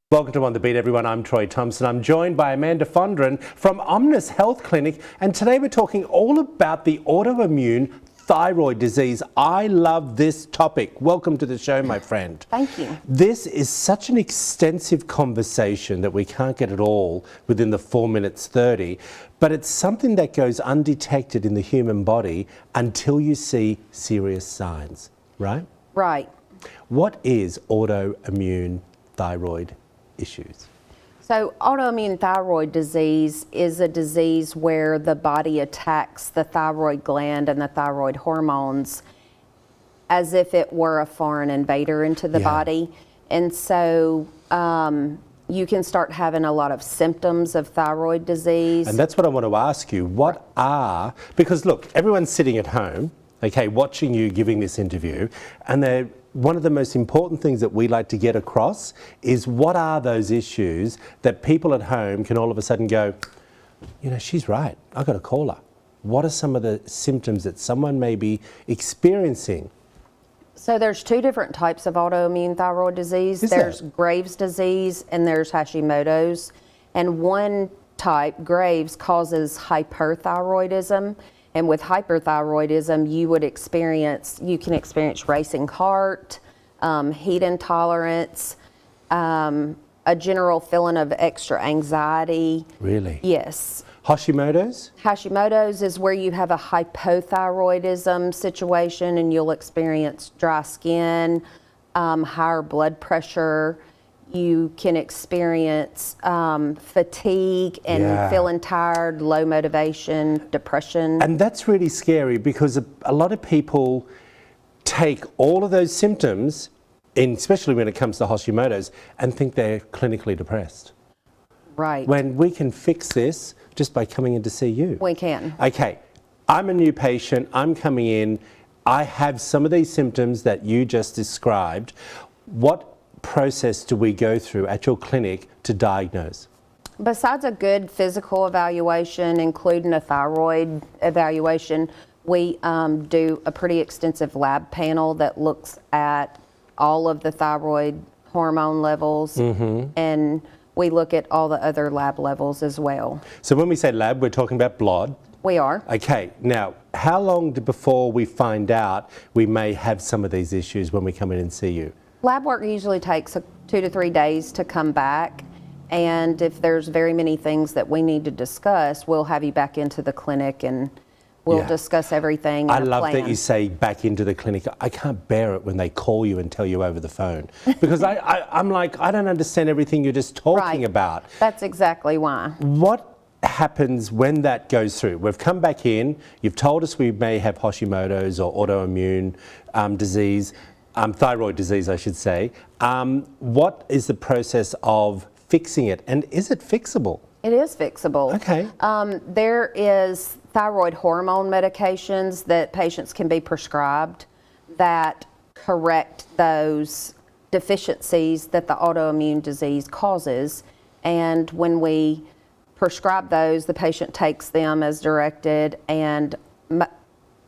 Welcome to On The Beat, everyone. I'm Troy Thompson. I'm joined by Amanda Fondren from Omni Health Clinic, and today we're talking all about the autoimmune thyroid disease. I love this topic. Welcome to the show, my friend. Thank you. This is such an extensive conversation that we can't get it all within the 4 minutes 30, but it's something that goes undetected in the human body until you see serious signs, right? Right. What is autoimmune thyroid issues? So autoimmune thyroid disease is a disease where the body attacks the thyroid gland and the thyroid hormones as if it were a foreign invader into the body. And so you can start having a lot of symptoms of thyroid disease. And that's what I want to ask you. What are, because look, everyone's sitting at home, okay, watching you giving this interview, and one of the most important things that we like to get across is what are those issues that people at home can all of a sudden go, you know, she's right, I've got to call her. What are some of the symptoms that someone may be experiencing? So there's two different types of autoimmune thyroid disease. There's Graves' disease and there's Hashimoto's. And one type, Graves, causes hyperthyroidism. And with hyperthyroidism, you can experience racing heart, heat intolerance, a general feeling of extra anxiety. Really? Yes. Hashimoto's? Hashimoto's is where you have a hypothyroidism situation and you'll experience dry skin, higher blood pressure. You can experience fatigue and feeling tired, low motivation, depression. And that's really scary because a lot of people take all of those symptoms, especially when it comes to Hashimoto's, and think they're clinically depressed. Right. When we can fix this just by coming in to see you. We can. Okay, I'm a new patient, I'm coming in, I have some of these symptoms that you just described. What process do we go through at your clinic to diagnose? Besides a good physical evaluation, including a thyroid evaluation, we do a pretty extensive lab panel that looks at all of the thyroid hormone levels, and we look at all the other lab levels as well. So when we say lab, we're talking about blood? We are. Okay, now, how long before we find out we may have some of these issues when we come in and see you? Lab work usually takes 2 to 3 days to come back, and if there's very many things that we need to discuss, we'll have you back into the clinic and we'll discuss everything. I love that you say back into the clinic. I can't bear it when they call you and tell you over the phone because I'm like, I don't understand everything you're just talking about. That's exactly why. What happens when that goes through? We've come back in, you've told us we may have Hashimoto's or autoimmune disease, thyroid disease, I should say. What is the process of fixing it, and is it fixable? It is fixable. Okay. There is thyroid hormone medications that patients can be prescribed that correct those deficiencies that the autoimmune disease causes. And when we prescribe those, the patient takes them as directed, and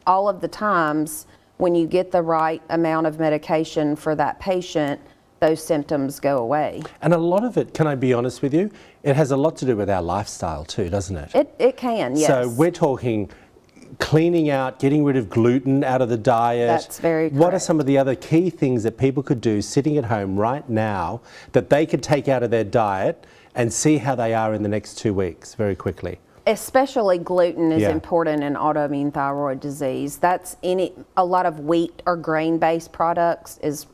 all of the times when you get the right amount of medication for that patient, those symptoms go away. And a lot of it, can I be honest with you, it has a lot to do with our lifestyle too, doesn't it? It can, yes. So we're talking cleaning out, getting rid of gluten out of the diet. That's very correct. What are some of the other key things that people could do sitting at home right now that they could take out of their diet and see how they are in the next 2 weeks very quickly? Especially gluten is important in autoimmune thyroid disease. A lot of wheat or grain-based products is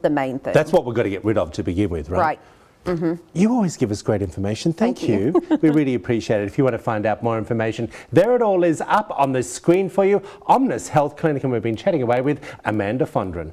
the main thing. That's what we've got to get rid of to begin with, right? Right. You always give us great information. Thank you. We really appreciate it. If you want to find out more information, there it all is up on the screen for you. Omni Health Clinic, and we've been chatting away with Amanda Fondren.